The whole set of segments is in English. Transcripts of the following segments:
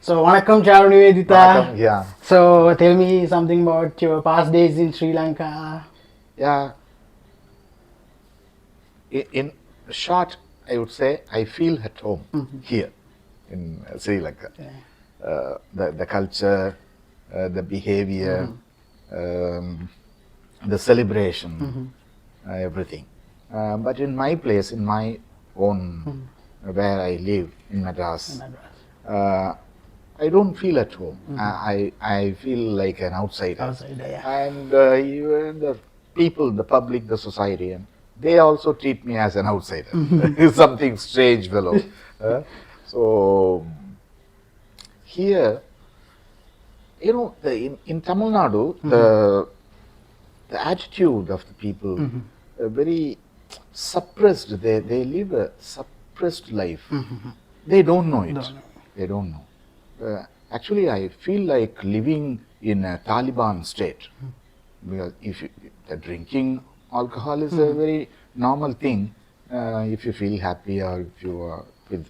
So, Vanakkam Charu Nivedita. Vanakkam, yeah. So, tell me something about your past days in Sri Lanka. Yeah. In short, I would say I feel at home here in Sri Lanka. The culture, the behavior, the celebration, everything. But in my place, in my own, where I live in Madras, I don't feel at home. I feel like an outsider. And even the people, the public, the society, and they also treat me as an outsider. Something strange fellow. So here, you know, in Tamil Nadu, the attitude of the people, very suppressed. They live a suppressed life. They don't know it. They don't know. Actually, I feel like living in a Taliban state, because if the drinking alcohol is a very normal thing. If you feel happy or if you are with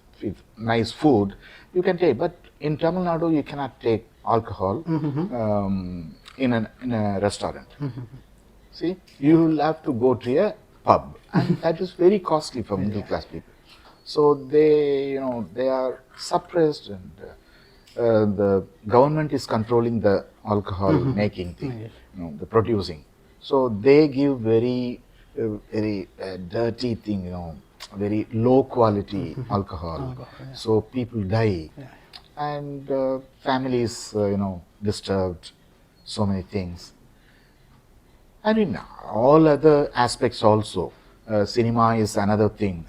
nice food, you can take. But in Tamil Nadu, you cannot take alcohol in a restaurant. See, you will have to go to a pub, and that is very costly for middle class people. So they, you know, they are suppressed, and the government is controlling the alcohol making thing, you know, the producing. So they give very dirty thing, you know, very low quality alcohol. So people die, and families, you know, disturbed. So many things. And in all other aspects also, cinema is another thing.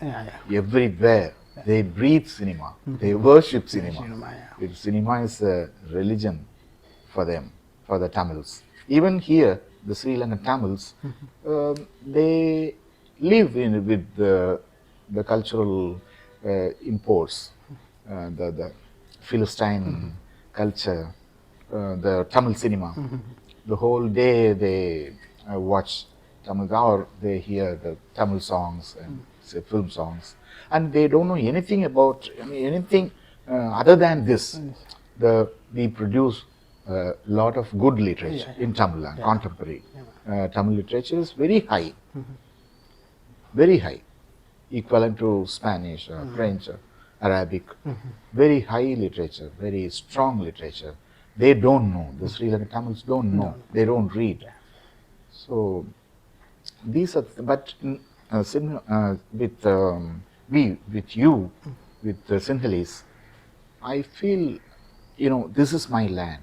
Everywhere they breathe cinema, they worship cinema. Cinema is a religion for them, for the Tamils. Even here, the Sri Lankan Tamils, they live with the cultural imports, the Philistine culture, the Tamil cinema. The whole day they watch Tamil, or they hear the Tamil songs and say film songs, and they don't know anything about anything other than this. We produce a lot of good literature in Tamil and contemporary. Tamil literature is very high, equivalent to Spanish or French or Arabic. Very high literature, very strong literature. They don't know. The Sri Lankan Tamils don't know. They don't read. So these are. But with you, with Sinhalese, I feel, you know, this is my land.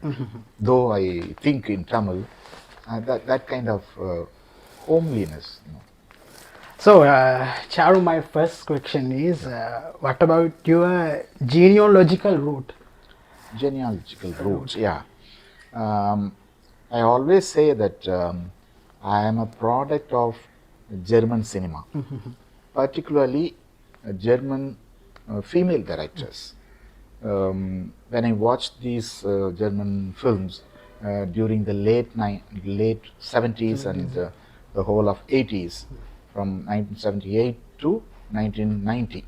Though I think in Tamil, that kind of homeliness. You know. So, Charu, my first question is, what about your genealogical route? Genealogical roots, yeah. I always say that I am a product of German cinema, particularly German female directors. When I watched these German films during the late 70s and the whole of 80s, from 1978 to 1990,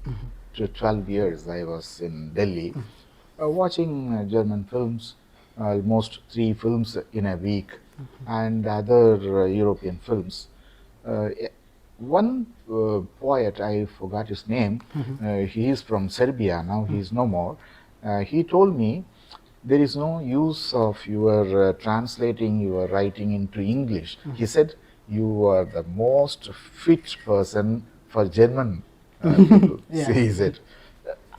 to 12 years I was in Delhi. Watching German films, almost 3 films in a week, and other European films. One poet, I forgot his name, he is from Serbia, now he is no more. He told me, there is no use of your translating your writing into English. He said, you are the most fit person for German people. He said.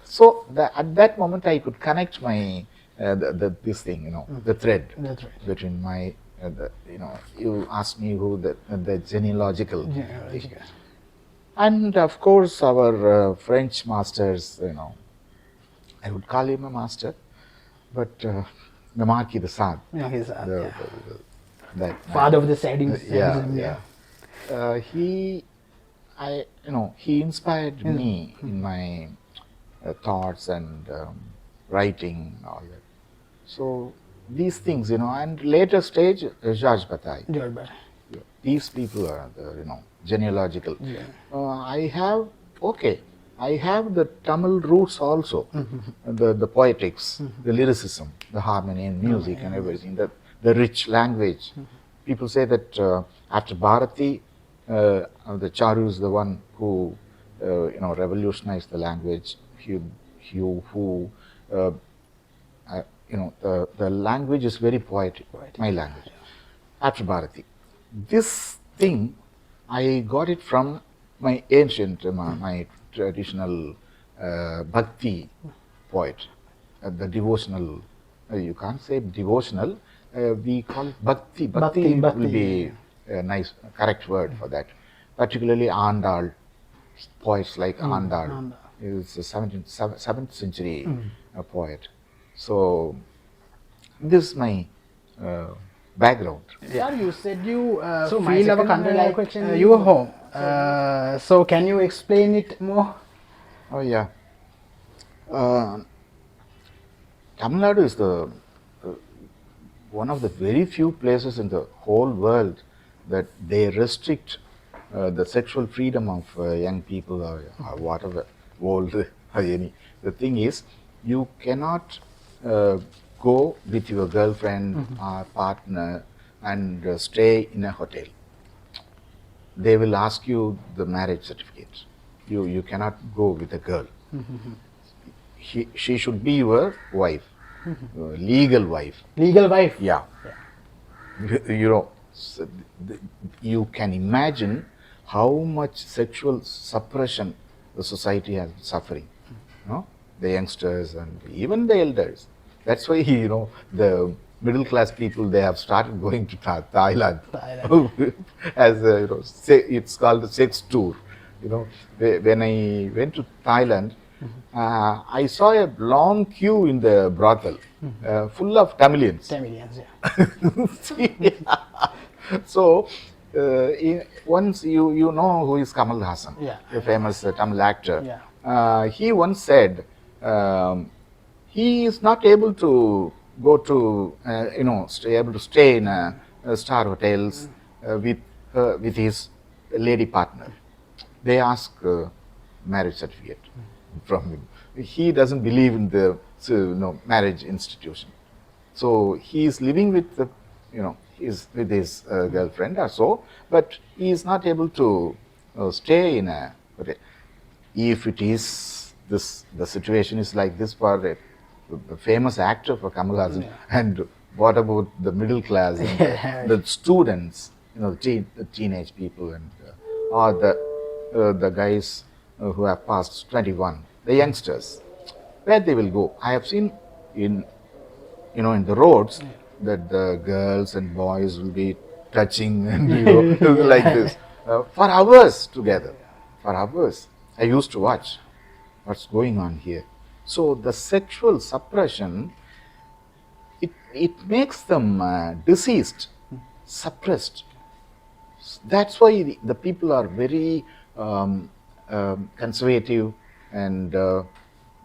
So at that moment, I could connect my this thing, you know, the thread between my, you know, you asked me who the genealogical thing. And of course, our French masters, you know, I would call him a master, but the Marquis de Sade, that father of the sadism. He inspired me in my thoughts and writing and all that. So these things, you know, and later stage, Georges Bataille. These people are the, you know, genealogical. I have, I have the Tamil roots also, the poetics, the lyricism, the harmony and music and everything, the rich language. People say that after Bharati, the Charu is the one who revolutionized the language. Who the language is very poetic. My language. After Bharati, this thing I got it from my ancient, my traditional bhakti poet, the devotional. You can't say devotional. We call it bhakti. Bhakti will be a nice, correct word for that. Particularly Andal, poets like Andal is a 7th century poet. So this is my background. Yeah, you said you feel our country like your home. So can you explain it more? Oh yeah. Tamil Nadu is the one of the very few places in the whole world that they restrict the sexual freedom of young people or whatever, old or any. The thing is, you cannot go with your girlfriend or partner and stay in a hotel. They will ask you the marriage certificate. You cannot go with a girl. She should be your wife, legal wife. Legal wife? Yeah. You can imagine how much sexual suppression the society has been suffering. The youngsters and even the elders. That's why, the middle class people, they have started going to Thailand. As it's called the sex tour. When I went to Thailand, I saw a long queue in the brothel, full of Tamilians. Tamilians, yeah. So, once you know who is Kamal Hassan, a famous Tamil actor. He once said he is not able to go to stay in star hotels with his lady partner. They ask marriage certificate from him. He doesn't believe in the marriage institution. So he is living with with his girlfriend or so, but he is not able to stay in a hotel. If it is the situation is like this for the famous actor for Kamal Hassan, and what about the middle class and the students, the teenage people and or the guys who have passed 21, the youngsters, where they will go? I have seen in the roads that the girls and boys will be touching and like this for hours together. For hours, I used to watch what's going on here. So the sexual suppression, it makes them diseased, suppressed. That's why the people are very conservative, and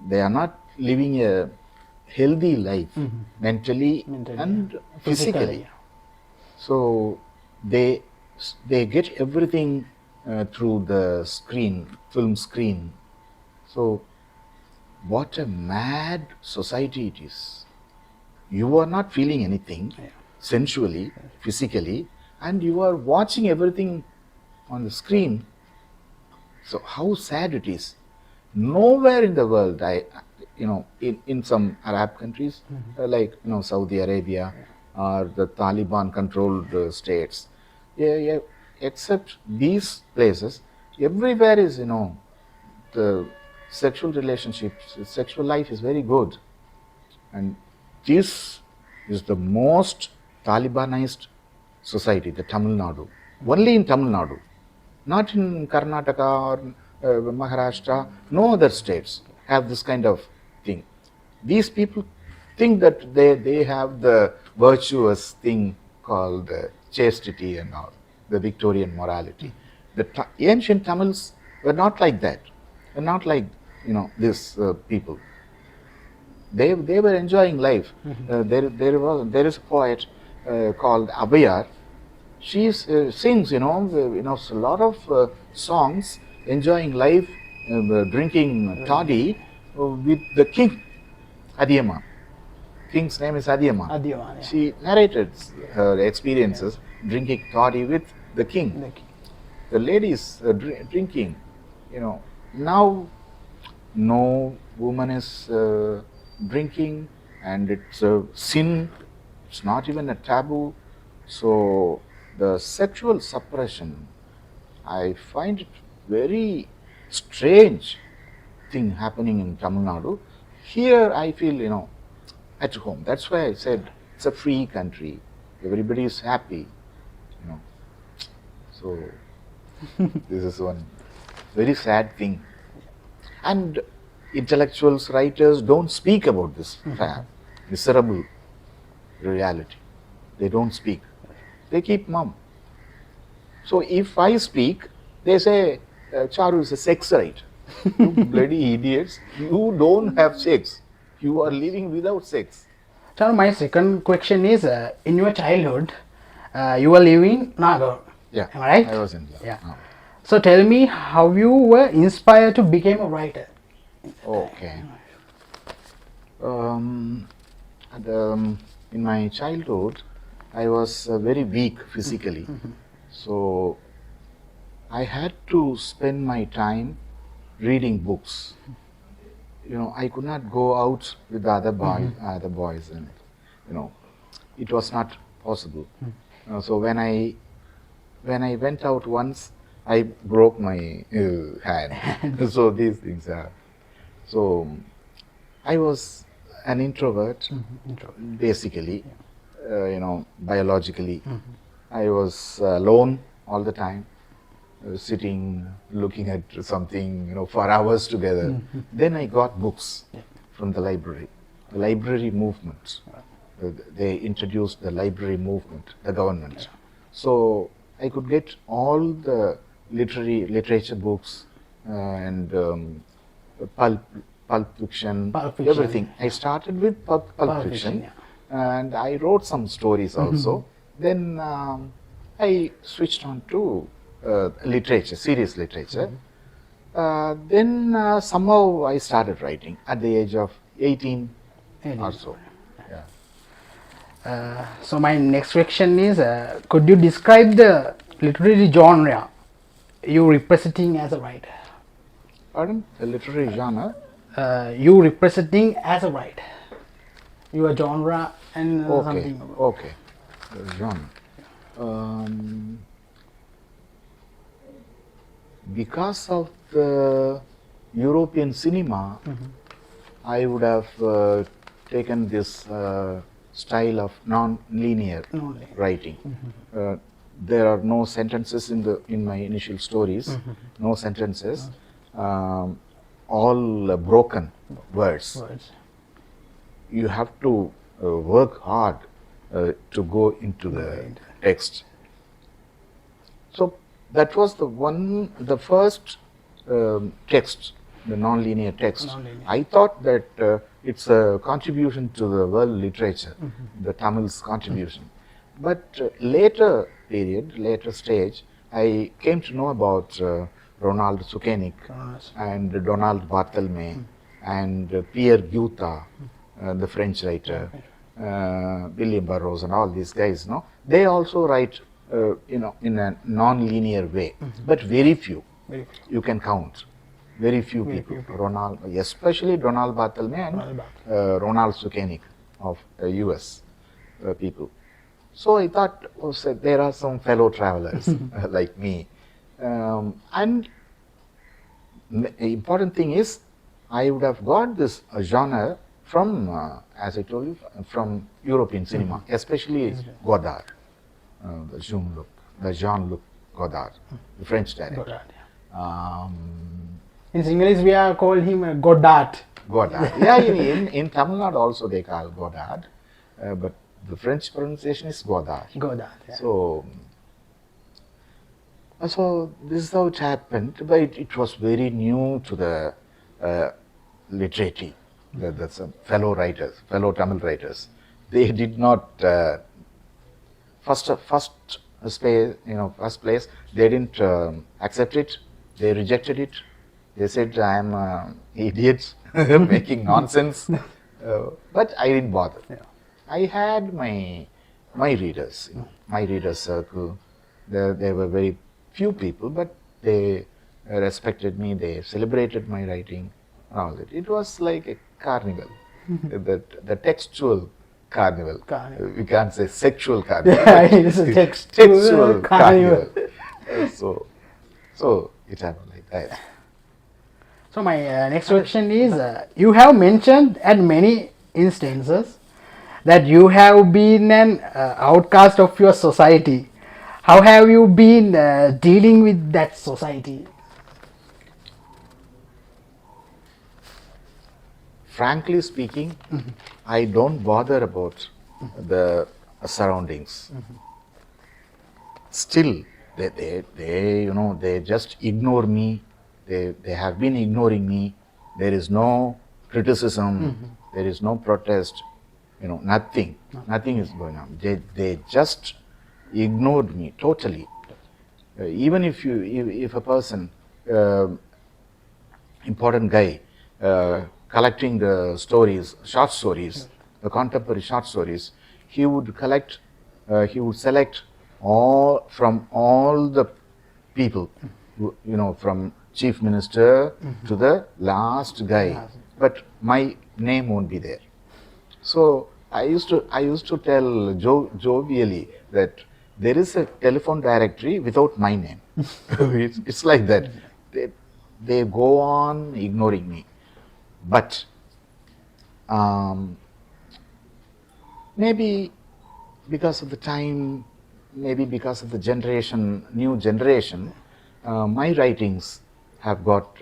they are not living a healthy life, mentally and physically. So they get everything through the screen, film screen. So what a mad society it is. You are not feeling anything sensually, physically, and you are watching everything on the screen. So how sad it is. Nowhere in the world, in some Arab countries, like Saudi Arabia or the Taliban-controlled states, except these places, everywhere is the sexual relationships, sexual life is very good, and this is the most Talibanized society, the Tamil Nadu. Only in Tamil Nadu, not in Karnataka or Maharashtra. No other states have this kind of thing. These people think that they have the virtuous thing called chastity and all, the Victorian morality. The ancient Tamils were not like that. Were not like these people. They were enjoying life. There is a poet called Abhayar. She sings a lot of songs enjoying life drinking toddy with the king, Adiyaman. King's name is Adiyaman. Adiyaman, yeah. She narrated her experiences drinking toddy with the king. The ladies drinking, now no woman is drinking, and it's a sin. It's not even a taboo. So the sexual suppression, I find it very strange thing happening in Tamil Nadu. Here I feel, at home. That's why I said it's a free country. Everybody is happy. So this is one very sad thing. And intellectuals, writers don't speak about this miserable reality. They don't speak. They keep mum. So if I speak, they say, Charu is a sex right. You bloody idiots. You don't have sex. You are living without sex. Charu, my second question is, in your childhood, you were living in Nagar. Yeah, am I right? I was in that. Yeah. So tell me how you were inspired to become a writer. Okay. In my childhood, I was very weak physically. So I had to spend my time reading books. I could not go out with the other boys, and it was not possible. So when I went out once, I broke my hand. So these things are. So I was an introvert, basically, biologically. I was alone all the time, sitting, looking at something, for hours together. Then I got books from the library movement. They introduced the library movement, the government. So I could get all the literature books and pulp fiction, everything. I started with pulp fiction, and I wrote some stories also. Then I switched on to literature, serious literature. Then somehow I started writing at the age of 18 or so. So my next question is, could you describe the literary genre you representing as a writer? Pardon? The literary genre? You representing as a writer. Your genre and something. Okay. The genre. Because of the European cinema, I would have taken this style of non-linear writing. There are no sentences in my initial stories, no sentences, all broken words. You have to work hard to go into the text. So that was the first text, the non-linear text. I thought that it's a contribution to the world literature, the Tamil's contribution. But later stage, I came to know about Ronald Sukenik and Donald Barthelme and Pierre Guta, the French writer, William Burroughs and all these guys. They also write in a non-linear way, but very few. You can count. Very few people. Especially Donald Barthelme and Ronald Sukenik of US people. So I thought, there are some fellow travelers like me. And the important thing is, I would have got this genre from, as I told you, from European cinema, especially Godard, the Jean-Luc Godard, the French director. In English, we are call him Godard. Yeah, in Tamil Nadu also they call Godard, but the French pronunciation is Godard. Yeah. So this is how it happened, but it was very new to the literati. That's fellow Tamil writers. They did not first place, they didn't accept it. They rejected it. They said I am an idiot making nonsense, but I didn't bother. I had my readers, my reader circle. There were very few people, but they respected me. They celebrated my writing. All that. It was like a carnival, the textual carnival. We can't say sexual carnival. It's a textual carnival. So it happened like that. So my next question is, you have mentioned at many instances that you have been an outcast of your society. How have you been dealing with that society? Frankly speaking, I don't bother about the surroundings. Still, they just ignore me. They have been ignoring me. There is no criticism. There is no protest. Nothing. Nothing is going on. They just ignored me totally. Even if a person, important guy, collecting the stories, short stories, the contemporary short stories, he would select from all the people, from chief minister to the last guy, but my name won't be there. So I used to tell jovially that there is a telephone directory without my name. It's like that. They go on ignoring me. But maybe because of the time, maybe because of the new generation, my writings have got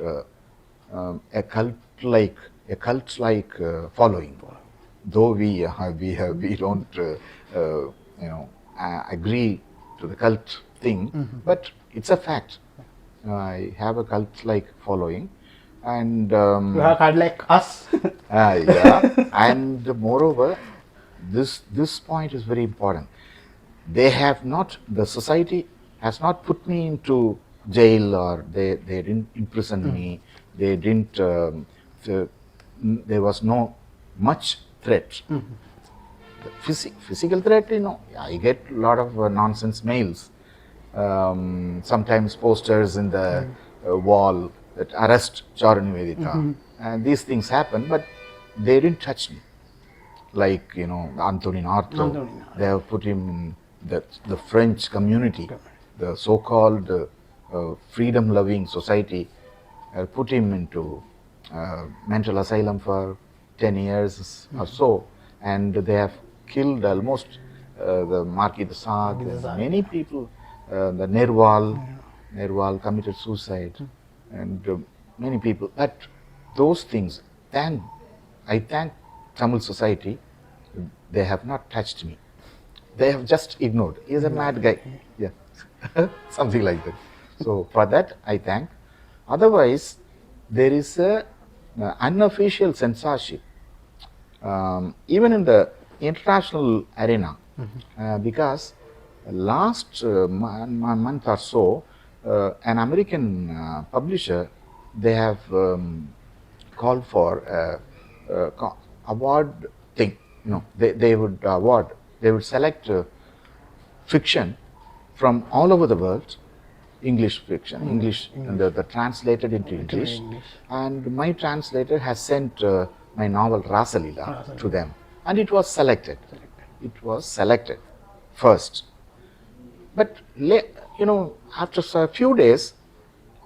a cult-like following. Though we don't agree to the cult thing, but it's a fact. I have a cult-like following. And you have had like us. yeah, and moreover, this point is very important. The society has not put me into jail, or they didn't imprison me. They didn't. There was no much threat. The physical threat, I get a lot of nonsense mails. Sometimes posters in the wall that arrest Charu Nivedita, and these things happen, but they didn't touch me. Like Anthony North, they have put him in the French community, the so-called freedom-loving society, put him into mental asylum for 10 years or so, and they have killed almost the Marquis de Sade, many people. The Nerwal committed suicide, and many people. But those things, I thank Tamil society, they have not touched me. They have just ignored. He's a mad guy. Yeah, something like that. So for that, I thank. Otherwise, there is a unofficial censorship, even in the international arena, because last month or so, an American publisher, they have called for award thing. They would award. They would select fiction from all over the world, English fiction, English, and the translated into English. And my translator has sent my novel Rasalila to them, and it was selected. It was selected first. But after a few days,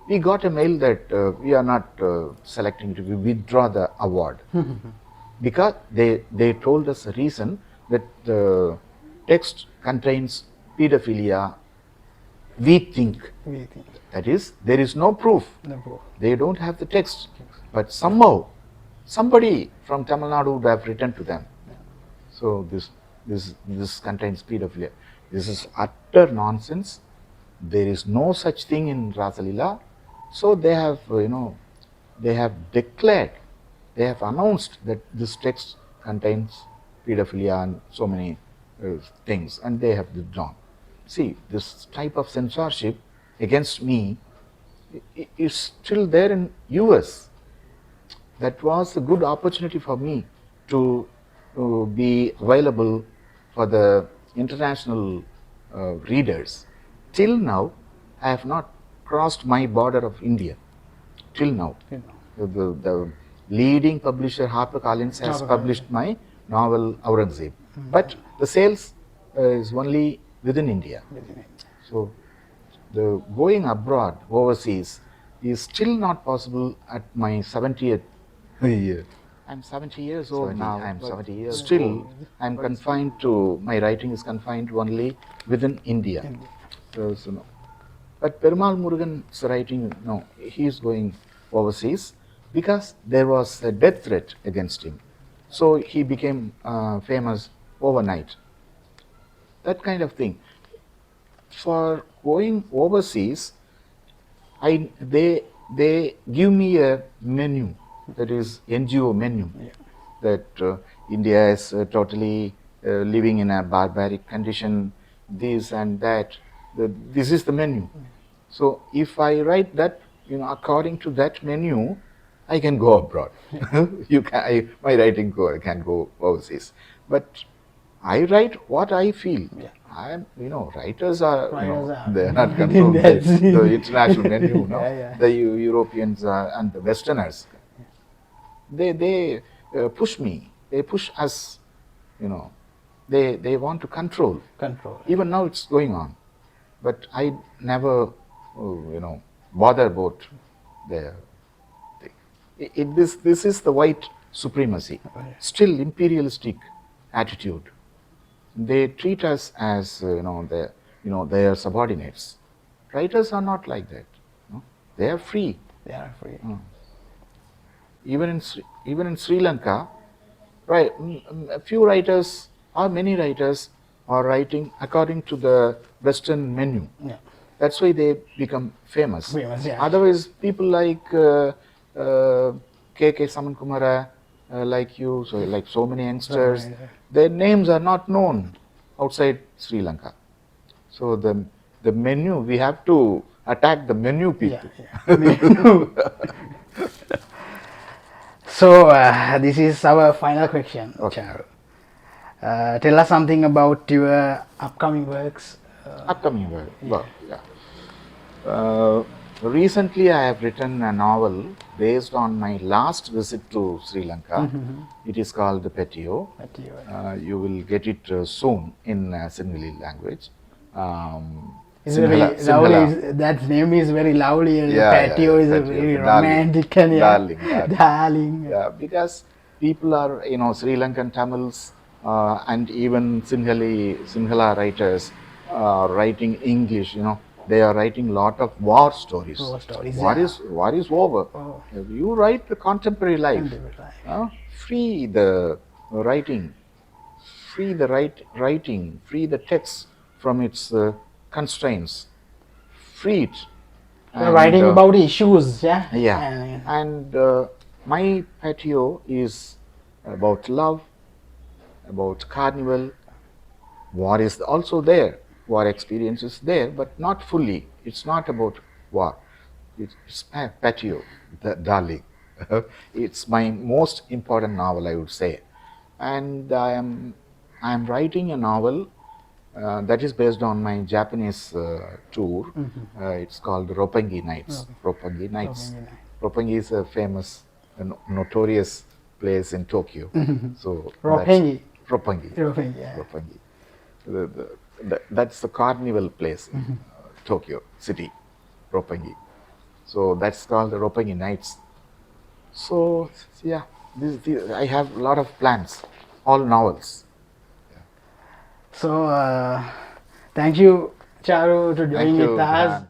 we got a mail that we are not selecting it. We withdraw the award because they told us a reason that the text contains pedophilia. We think. That is, there is no proof. They don't have the text, but somehow somebody from Tamil Nadu would have written to them. So this contains pedophilia. This is utter nonsense. There is no such thing in Rasalila. So they have, they have declared, they have announced that this text contains pedophilia and so many things, and they have withdrawn. See, this type of censorship against me is still there in US. That was a good opportunity for me to be available for the international readers. Till now, I have not crossed my border of India. Till now, the leading publisher HarperCollins has published my novel Aurangzeb, but the sales is only within India. So the going abroad, overseas, is still not possible at my 70th year. I'm 70 years old now. I'm 70 years still old. I'm confined to, my writing is confined only within India. So no. But Perumal Murugan's writing, no, he is going overseas because there was a death threat against him. So he became famous overnight. That kind of thing. For going overseas, they give me a menu, that is NGO menu, that India is totally living in a barbaric condition, this and that. This is the menu. So if I write that, according to that menu, I can go abroad. My writing can go overseas. But I write what I feel. Writers are, they are not controlled by the international menu, the Europeans and the Westerners. They push me, they push us, they want to control. Even now it's going on. But I never, bother about the thing. This is the white supremacy, still imperialistic attitude. They treat us as their subordinates. Writers are not like that. They are free. They are free. Even in Sri Lanka, right? A few writers or many writers are writing according to the Western menu. That's why they become famous. Otherwise, people like K.K. Samankumara, like you, like so many youngsters, their names are not known outside Sri Lanka. So the menu, we have to attack the menu people. So this is our final question, Charu. Tell us something about your upcoming works. Upcoming work. Well, yeah. Recently, I have written a novel based on my last visit to Sri Lanka. It is called PETIYO. You will get it soon in Sinhala language. It's very lovely. That name is very lovely. And PETIYO is a very romantic and darling. Yeah, because people are, Sri Lankan Tamils and even Sinhala writers writing English. They are writing lot of war stories. War is over. You write the contemporary life. Free the writing, free the writing, free the text from its constraints. Free it. Writing about issues, And my PETIYO is about love, about carnival. War is also there. War experience is there, but not fully. It's not about war. It's PETIYO, the darling. It's my most important novel, I would say. And I am writing a novel that is based on my Japanese tour. It's called Roppongi Nights. Roppongi Nights. Roppongi is a famous, notorious place in Tokyo. So Roppongi. Roppongi. That's the carnival place in Tokyo city, Roppongi. So that's called the Roppongi Nights. So yeah, I have a lot of plans, all novels. So thank you, Charu, to join with us.